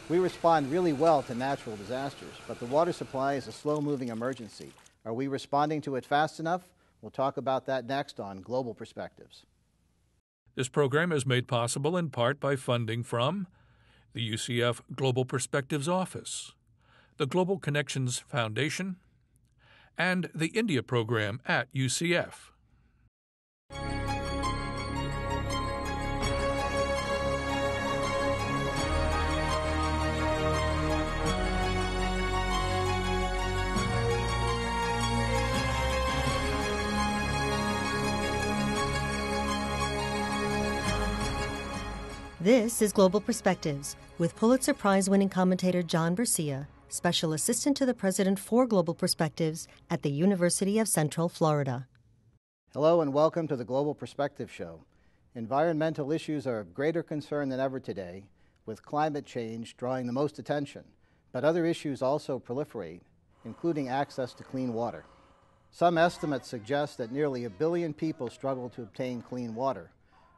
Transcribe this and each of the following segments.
We respond really well to natural disasters, but the water supply is a slow-moving emergency. Are we responding to it fast enough? We'll talk about that next on Global Perspectives. This program is made possible in part by funding from the UCF Global Perspectives Office, the Global Connections Foundation, and the India program at UCF. This is Global Perspectives with Pulitzer Prize-winning commentator John Bersia, Special Assistant to the President for Global Perspectives at the University of Central Florida. Hello and welcome to the Global Perspective Show. Environmental issues are of greater concern than ever today, with climate change drawing the most attention. But other issues also proliferate, including access to clean water. Some estimates suggest that nearly 1 billion people struggle to obtain clean water.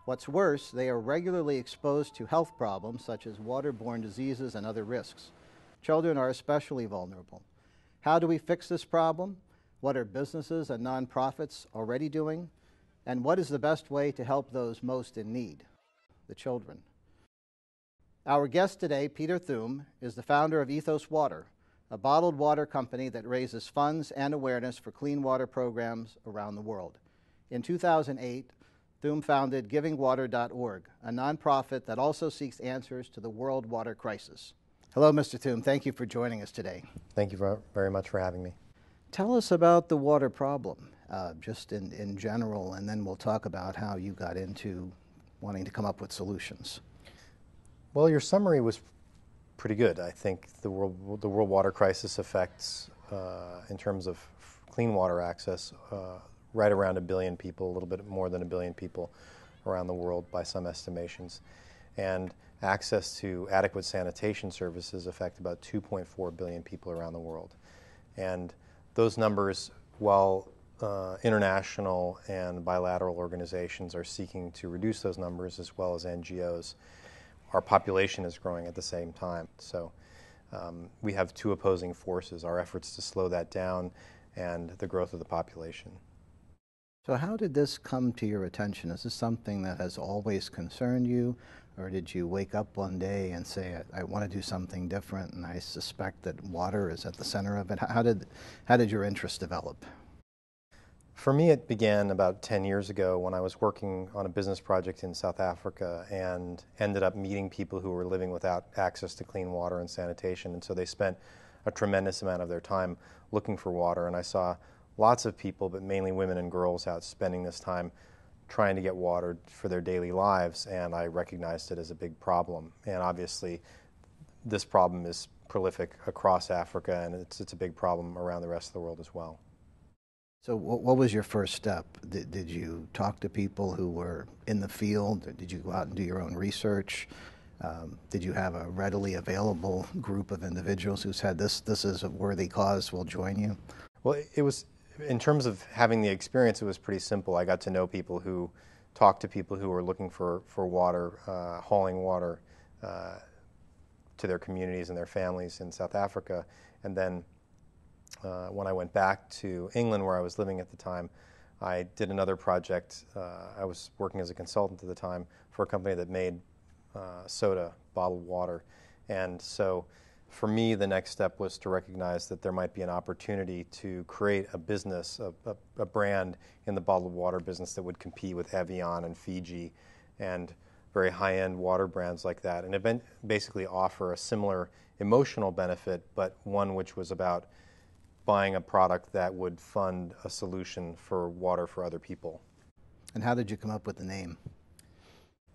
What's worse, they are regularly exposed to health problems such as waterborne diseases and other risks. Children are especially vulnerable. How do we fix this problem? What are businesses and nonprofits already doing? And what is the best way to help those most in need, the children? Our guest today, Peter Thum, is the founder of Ethos Water, a bottled water company that raises funds and awareness for clean water programs around the world. In 2008, Thum founded GivingWater.org, a nonprofit that also seeks answers to the world water crisis. Hello, Mr. Thum. Thank you for joining us today. Thank you very much for having me. Tell us about the water problem, just in general, and then we'll talk about how you got into wanting to come up with solutions. Well, your summary was pretty good. I think the world water crisis affects, in terms of clean water access, right around 1 billion people, a little bit more than 1 billion people around the world by some estimations. And access to adequate sanitation services affect about 2.4 billion people around the world. And those numbers, while international and bilateral organizations are seeking to reduce those numbers, as well as NGOs, our population is growing at the same time. So we have two opposing forces, our efforts to slow that down and the growth of the population. So how did this come to your attention? Is this something that has always concerned you, or did you wake up one day and say, I want to do something different, and I suspect that water is at the center of it? How did your interest develop? For me, it began about 10 years ago when I was working on a business project in South Africa and ended up meeting people who were living without access to clean water and sanitation. And so they spent a tremendous amount of their time looking for water, and I saw lots of people, but mainly women and girls, out spending this time trying to get water for their daily lives, and I recognized it as a big problem. And obviously, this problem is prolific across Africa, and it's a big problem around the rest of the world as well. So what was your first step? Did you talk to people who were in the field? Or did you go out and do your own research? Did you have a readily available group of individuals who said, this is a worthy cause, we'll join you? Well, it was, in terms of having the experience, it was pretty simple. I got to know people who talked to people who were looking for water, hauling water to their communities and their families in South Africa. And then when I went back to England, where I was living at the time, I did another project. I was working as a consultant at the time for a company that made soda, bottled water. And so for me, the next step was to recognize that there might be an opportunity to create a business, a brand in the bottled water business that would compete with Evian and Fiji and very high-end water brands like that, and basically offer a similar emotional benefit, but one which was about buying a product that would fund a solution for water for other people. And how did you come up with the name?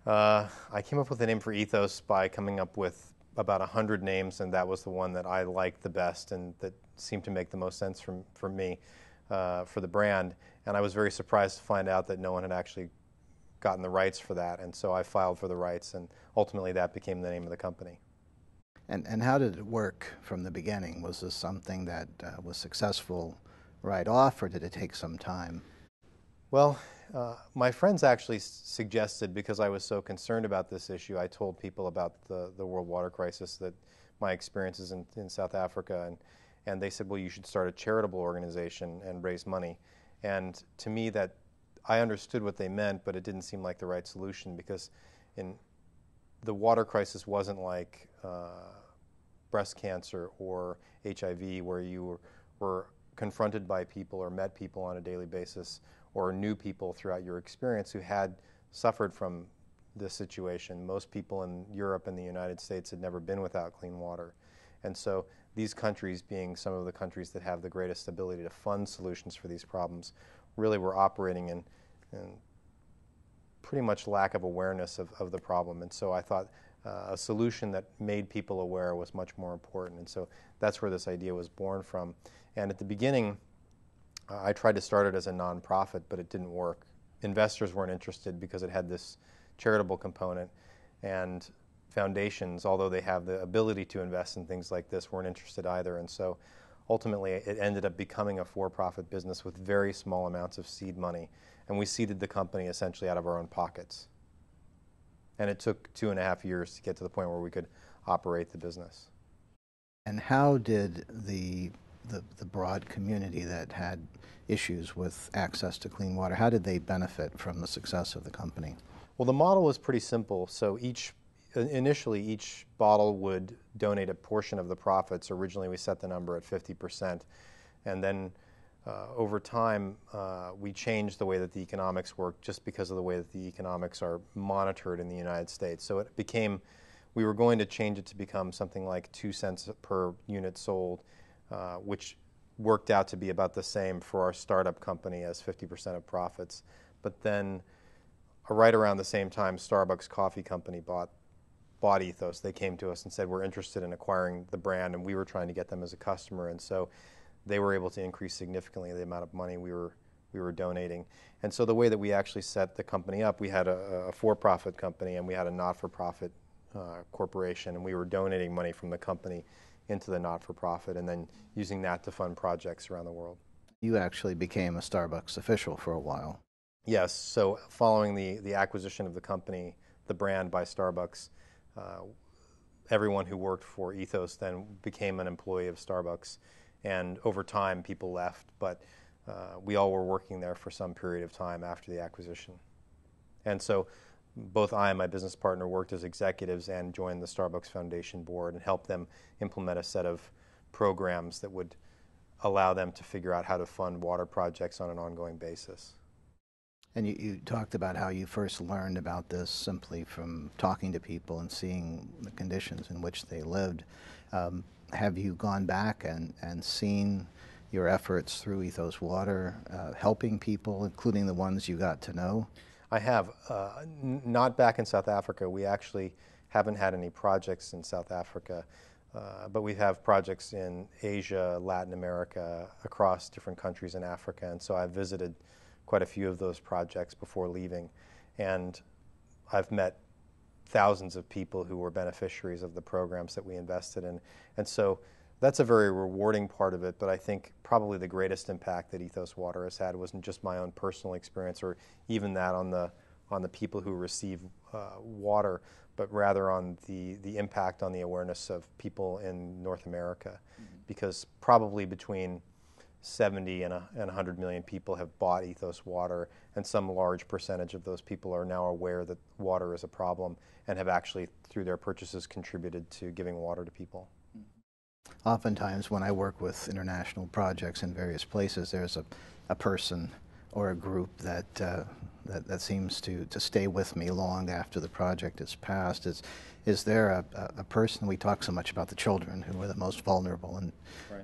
I came up with the name for Ethos by coming up with about 100 names, and that was the one that I liked the best and that seemed to make the most sense for me for the brand. And I was very surprised to find out that no one had actually gotten the rights for that, and so I filed for the rights, and ultimately that became the name of the company. And how did it work from the beginning? Was this something that was successful right off, or did it take some time? Well, My friends actually suggested, because I was so concerned about this issue, I told people about the world water crisis, that my experiences in South Africa, and they said, well, you should start a charitable organization and raise money. And to me, that I understood what they meant, but it didn't seem like the right solution, because the water crisis wasn't like breast cancer or HIV, where you were confronted by people or met people on a daily basis, or knew people throughout your experience who had suffered from this situation. Most people in Europe and the United States had never been without clean water. And so these countries, being some of the countries that have the greatest ability to fund solutions for these problems, really were operating in pretty much lack of awareness of the problem. And so I thought a solution that made people aware was much more important. And so that's where this idea was born from. And at the beginning, I tried to start it as a nonprofit, but it didn't work. Investors weren't interested because it had this charitable component, and foundations, although they have the ability to invest in things like this, weren't interested either. And so ultimately it ended up becoming a for-profit business with very small amounts of seed money, and we seeded the company essentially out of our own pockets. And it took 2.5 years to get to the point where we could operate the business. And how did the broad community that had issues with access to clean water, how did they benefit from the success of the company? Well, the model was pretty simple. So initially each bottle would donate a portion of the profits. Originally we set the number at 50%. And then over time we changed the way that the economics work, just because of the way that the economics are monitored in the United States. So it became, we were going to change it to become something like 2 cents per unit sold, which worked out to be about the same for our startup company as 50% of profits. But then right around the same time, Starbucks Coffee Company bought Ethos. They came to us and said, we're interested in acquiring the brand, and we were trying to get them as a customer. And so they were able to increase significantly the amount of money we were donating. And so the way that we actually set the company up, we had a for-profit company and we had a not-for-profit corporation, and we were donating money from the company into the not-for-profit and then using that to fund projects around the world. You actually became a Starbucks official for a while. Yes, so following the acquisition of the company, the brand, by Starbucks, everyone who worked for Ethos then became an employee of Starbucks. And over time, people left, but we all were working there for some period of time after the acquisition. And so both I and my business partner worked as executives and joined the Starbucks Foundation board and helped them implement a set of programs that would allow them to figure out how to fund water projects on an ongoing basis. And you talked about how you first learned about this simply from talking to people and seeing the conditions in which they lived. Have you gone back and seen your efforts through Ethos Water helping people, including the ones you got to know? I have. Not back in South Africa. We actually haven't had any projects in South Africa, but we have projects in Asia, Latin America, across different countries in Africa, and so I've visited quite a few of those projects before leaving, and I've met thousands of people who were beneficiaries of the programs that we invested in. And so that's a very rewarding part of it, but I think probably the greatest impact that Ethos Water has had wasn't just my own personal experience or even that on the people who receive water, but rather on the impact on the awareness of people in North America. Mm-hmm. Because probably between 70 and 100 million people have bought Ethos Water, and some large percentage of those people are now aware that water is a problem and have actually, through their purchases, contributed to giving water to people. Oftentimes when I work with international projects in various places, there's a person or a group that seems to stay with me long after the project is passed. Is there a person, we talk so much about the children who are the most vulnerable in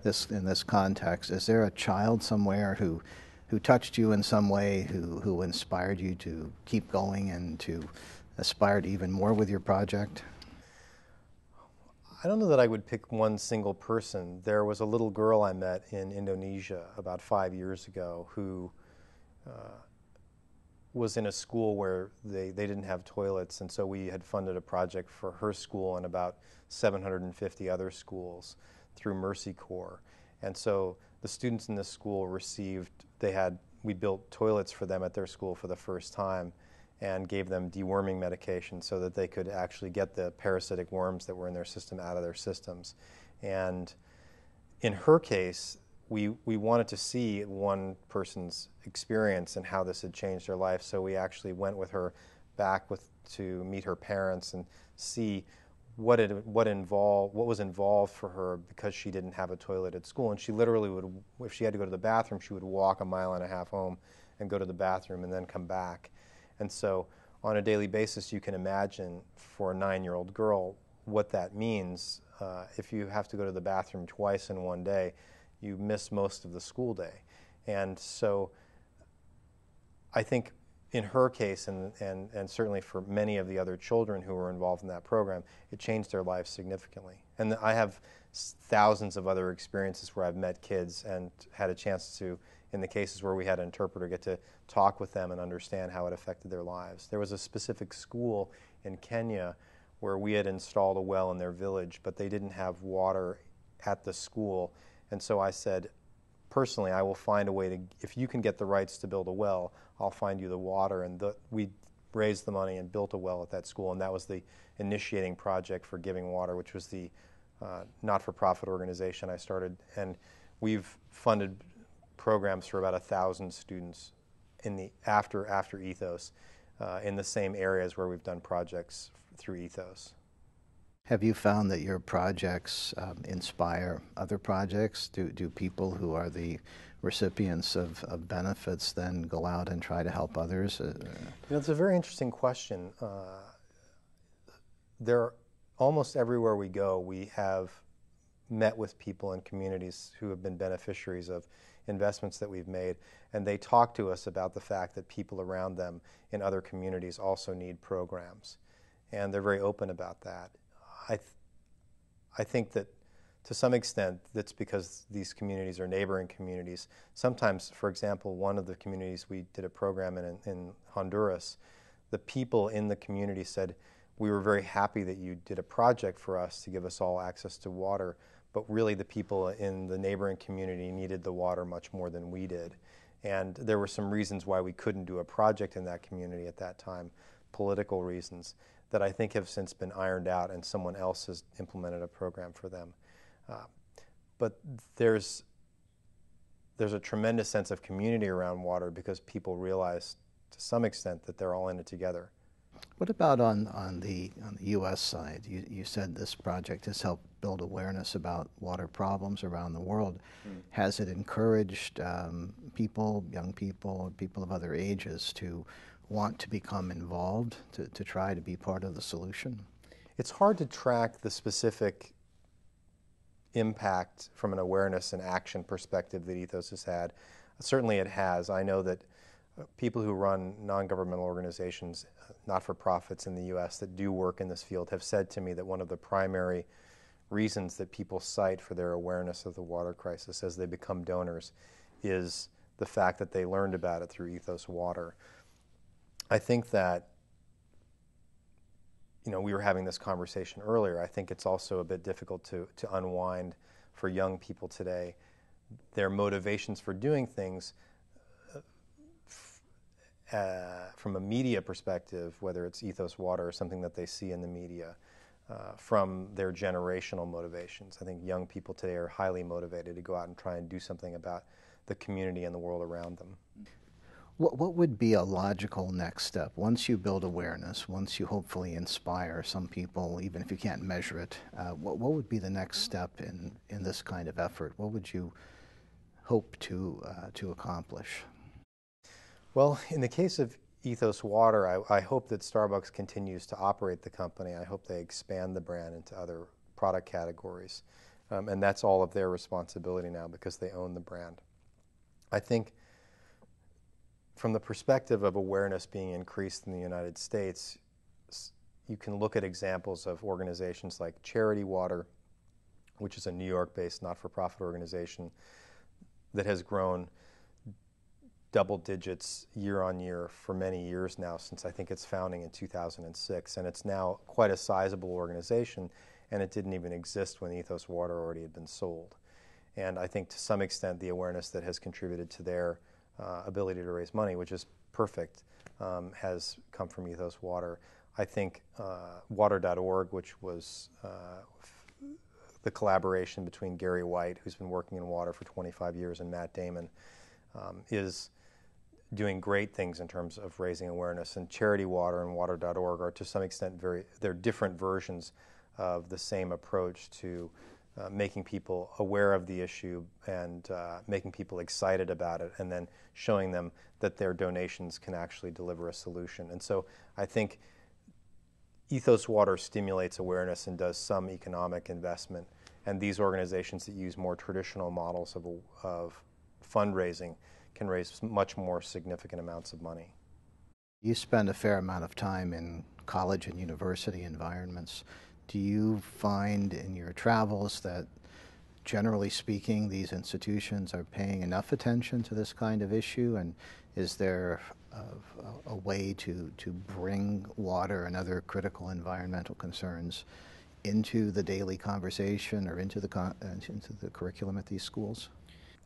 this context, is there a child somewhere who touched you in some way, who inspired you to keep going and to aspire to even more with your project? I don't know that I would pick one single person. There was a little girl I met in Indonesia about 5 years ago who was in a school where they didn't have toilets, and so we had funded a project for her school and about 750 other schools through Mercy Corps. And so the students in this school we built toilets for them at their school for the first time and gave them deworming medication so that they could actually get the parasitic worms that were in their system out of their systems. And in her case, we wanted to see one person's experience and how this had changed their life, so we actually went with her back to meet her parents and see what was involved for her because she didn't have a toilet at school. And she literally would, if she had to go to the bathroom, she would walk 1.5 miles home and go to the bathroom and then come back. And so on a daily basis, you can imagine for a 9-year-old girl what that means. If you have to go to the bathroom twice in one day, you miss most of the school day. And so I think in her case, and certainly for many of the other children who were involved in that program, it changed their lives significantly. And I have thousands of other experiences where I've met kids and had a chance to, in the cases where we had an interpreter, get to talk with them and understand how it affected their lives. There was a specific school in Kenya where we had installed a well in their village, but they didn't have water at the school. And so I said, personally, I will find a way to, if you can get the rights to build a well, I'll find you the water. And we raised the money and built a well at that school, and that was the initiating project for Giving Water, which was the not-for-profit organization I started. And we've funded programs for about 1,000 students in the after Ethos in the same areas where we've done projects through Ethos. Have you found that your projects inspire other projects? Do people who are the recipients of benefits then go out and try to help others? It's a very interesting question. Almost everywhere we go, we have met with people in communities who have been beneficiaries of investments that we've made, and they talk to us about the fact that people around them in other communities also need programs, and they're very open about that. I think that to some extent that's because these communities are neighboring communities. Sometimes, for example, one of the communities we did a program in Honduras, the people in the community said, we were very happy that you did a project for us to give us all access to water, but really the people in the neighboring community needed the water much more than we did. And there were some reasons why we couldn't do a project in that community at that time, political reasons, that I think have since been ironed out, and someone else has implemented a program for them. But there's a tremendous sense of community around water because people realize to some extent that they're all in it together. What about on the U.S. side? You said this project has helped build awareness about water problems around the world. Has it encouraged people, young people, people of other ages to want to become involved, to try to be part of the solution? It's hard to track the specific impact from an awareness and action perspective that Ethos has had. Certainly it has. I know that people who run non-governmental organizations, not-for-profits in the U.S. that do work in this field have said to me that one of the primary reasons that people cite for their awareness of the water crisis as they become donors is the fact that they learned about it through Ethos Water. I think that, we were having this conversation earlier. I think it's also a bit difficult to unwind for young people today. Their motivations for doing things from a media perspective, whether it's Ethos Water or something that they see in the media, from their generational motivations. I think young people today are highly motivated to go out and try and do something about the community and the world around them. What would be a logical next step? Once you build awareness, once you hopefully inspire some people, even if you can't measure it, what would be the next step in this kind of effort? What would you hope to accomplish? Well, in the case of Ethos Water, I hope that Starbucks continues to operate the company. I hope they expand the brand into other product categories. And that's all of their responsibility now because they own the brand. I think from the perspective of awareness being increased in the United States, you can look at examples of organizations like Charity Water, which is a New York-based not-for-profit organization that has grown double digits year on year for many years now, since I think its founding in 2006. And it's now quite a sizable organization, and it didn't even exist when Ethos Water already had been sold. And I think to some extent the awareness that has contributed to their ability to raise money, which is perfect, has come from Ethos Water. I think water.org, which was the collaboration between Gary White, who's been working in water for 25 years, and Matt Damon, is doing great things in terms of raising awareness. And Charity Water and water.org are to some extent they're different versions of the same approach to making people aware of the issue and making people excited about it, and then showing them that their donations can actually deliver a solution. And so I think Ethos Water stimulates awareness and does some economic investment, and these organizations that use more traditional models of fundraising can raise much more significant amounts of money. You spend a fair amount of time in college and university environments. Do you find in your travels that, generally speaking, these institutions are paying enough attention to this kind of issue? And is there a way to bring water and other critical environmental concerns into the daily conversation or into the curriculum at these schools?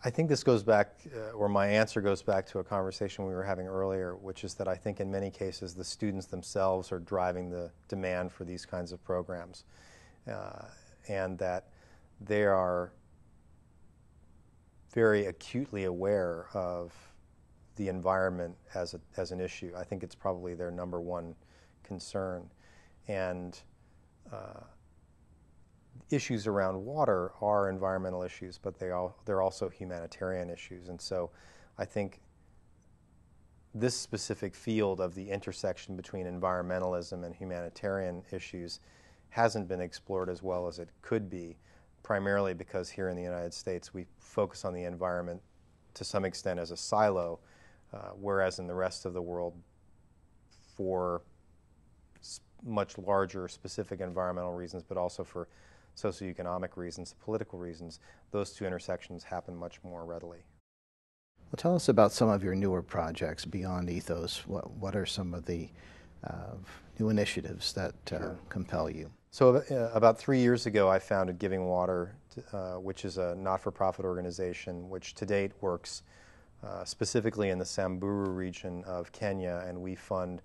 I think this goes back, or my answer goes back to a conversation we were having earlier, which is that I think in many cases the students themselves are driving the demand for these kinds of programs, and that they are very acutely aware of the environment as an issue. I think it's probably their number one concern. And issues around water are environmental issues, but they're also humanitarian issues. And so I think this specific field of the intersection between environmentalism and humanitarian issues hasn't been explored as well as it could be, primarily because here in the United States we focus on the environment to some extent as a silo, whereas in the rest of the world, for much larger specific environmental reasons, but also for socioeconomic reasons, political reasons, those two intersections happen much more readily. Well, tell us about some of your newer projects beyond Ethos. What are some of the new initiatives that compel you? So about 3 years ago, I founded Giving Water, which is a not-for-profit organization which to date works specifically in the Samburu region of Kenya, and we fund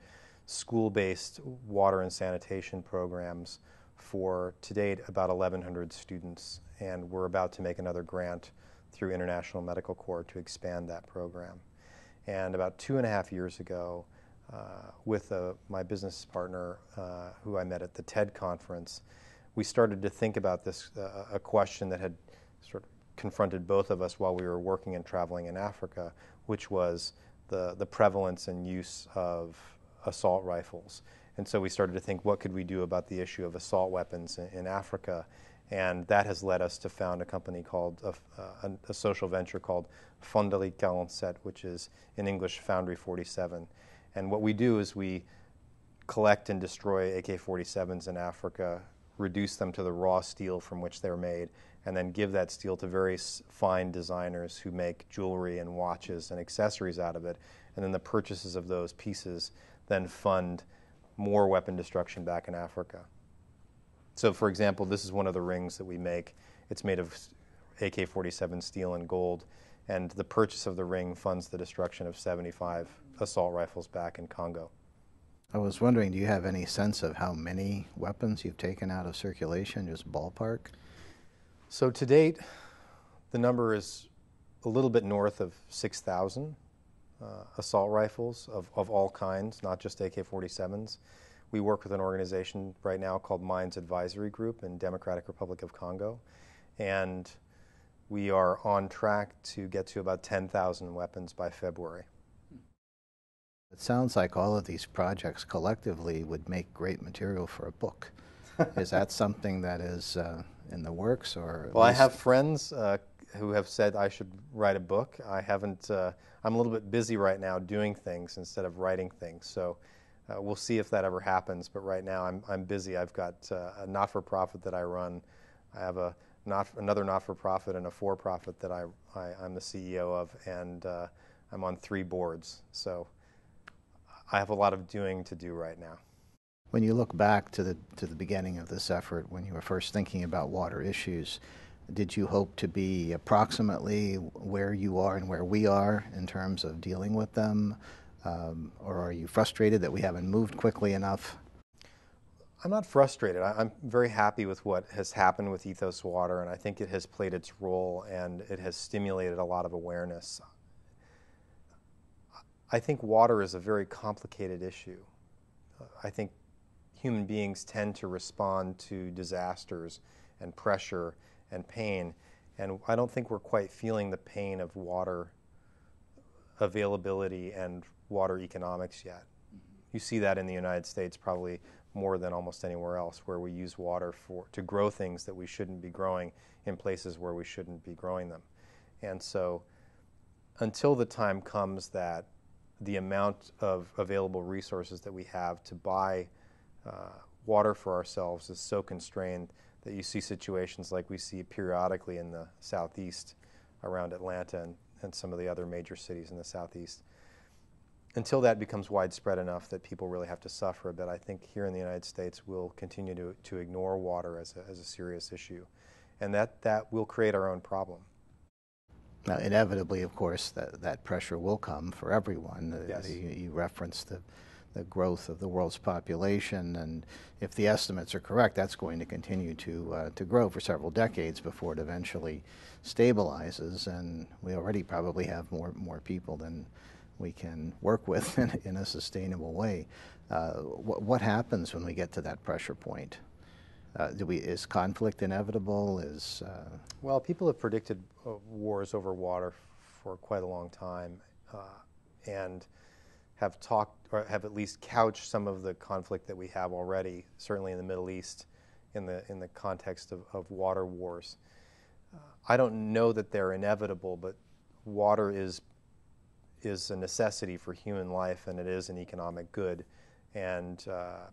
school-based water and sanitation programs for, to date, about 1,100 students, and we're about to make another grant through International Medical Corps to expand that program. And about 2.5 years ago, with my business partner who I met at the TED conference, we started to think about this, a question that had sort of confronted both of us while we were working and traveling in Africa, which was the prevalence and use of assault rifles. And so we started to think, what could we do about the issue of assault weapons in Africa? And that has led us to found a company called, a social venture called Fonderie 47, which is in English Foundry 47. And what we do is we collect and destroy AK-47s in Africa, reduce them to the raw steel from which they're made, and then give that steel to very fine designers who make jewelry and watches and accessories out of it. And then the purchases of those pieces then fund more weapon destruction back in Africa. So for example, this is one of the rings that we make. It's made of AK-47 steel and gold, and the purchase of the ring funds the destruction of 75 assault rifles back in Congo. I was wondering, do you have any sense of how many weapons you've taken out of circulation, just ballpark? So to date, the number is a little bit north of 6,000 assault rifles of all kinds, not just AK-47s. We work with an organization right now called Mines Advisory Group in Democratic Republic of Congo, and we are on track to get to about 10,000 weapons by February. It sounds like all of these projects collectively would make great material for a book. Is that something that is in the works, or? Well, I have friends who have said I should write a book. I haven't. I'm a little bit busy right now doing things instead of writing things. So we'll see if that ever happens. But right now I'm busy. I've got a not-for-profit that I run. I have another not-for-profit and a for-profit that I'm the CEO of, and I'm on 3 boards. So I have a lot of doing to do right now. When you look back to the beginning of this effort, when you were first thinking about water issues, Did you hope to be approximately where you are and where we are in terms of dealing with them? Or are you frustrated that we haven't moved quickly enough? I'm not frustrated. I'm very happy with what has happened with Ethos Water, and I think it has played its role and it has stimulated a lot of awareness. I think water is a very complicated issue. I think human beings tend to respond to disasters and pressure and pain, and I don't think we're quite feeling the pain of water availability and water economics yet. You see that in the United States probably more than almost anywhere else, where we use water to grow things that we shouldn't be growing in places where we shouldn't be growing them. And so until the time comes that the amount of available resources that we have to buy water for ourselves is so constrained that you see situations like we see periodically in the southeast around Atlanta and some of the other major cities in the southeast. Until that becomes widespread enough that people really have to suffer a bit, I think here in the United States we'll continue to ignore water as a serious issue. And that will create our own problem. Now, inevitably, of course, that pressure will come for everyone. Yes. You referenced the growth of the world's population, and if the estimates are correct, that's going to continue to grow for several decades before it eventually stabilizes, and we already probably have more people than we can work with in a sustainable way. What happens when we get to that pressure point? Is conflict inevitable? Well, people have predicted wars over water for quite a long time, and have talked, or have at least couched some of the conflict that we have already, certainly in the Middle East, in the context of water wars. I don't know that they're inevitable, but water is a necessity for human life, and it is an economic good, and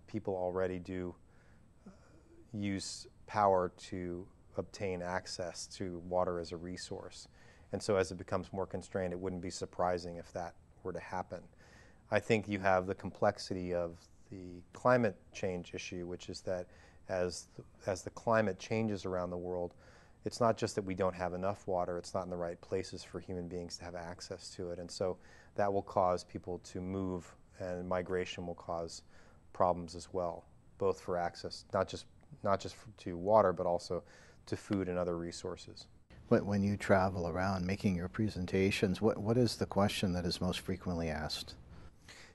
people already do use power to obtain access to water as a resource. And so as it becomes more constrained, it wouldn't be surprising if that were to happen. I think you have the complexity of the climate change issue, which is that as the climate changes around the world, it's not just that we don't have enough water, it's not in the right places for human beings to have access to it. And so that will cause people to move, and migration will cause problems as well, both for access, not just to water, but also to food and other resources. But when you travel around making your presentations, what is the question that is most frequently asked?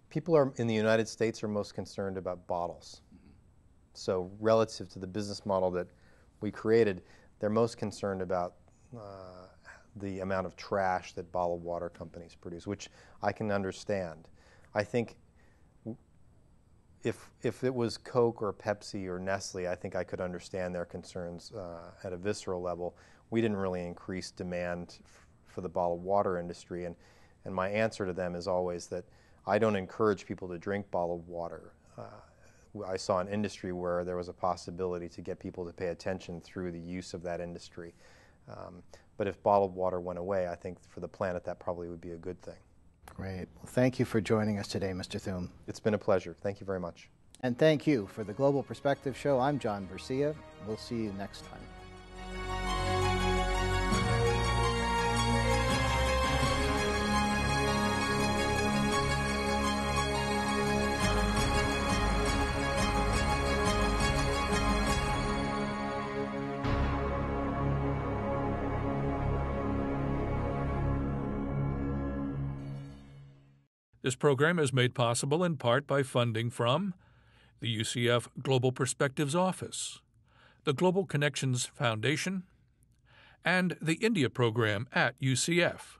People in the United States are most concerned about bottles. So relative to the business model that we created, they're most concerned about the amount of trash that bottled water companies produce, which I can understand. I think if it was Coke or Pepsi or Nestle, I think I could understand their concerns at a visceral level. We didn't really increase demand for the bottled water industry, and my answer to them is always that I don't encourage people to drink bottled water. I saw an industry where there was a possibility to get people to pay attention through the use of that industry. But if bottled water went away, I think for the planet that probably would be a good thing. Great. Well, thank you for joining us today, Mr. Thum. It's been a pleasure. Thank you very much. And thank you. For the Global Perspective Show, I'm John Bersia. We'll see you next time. This program is made possible in part by funding from the UCF Global Perspectives Office, the Global Connections Foundation, and the India program at UCF.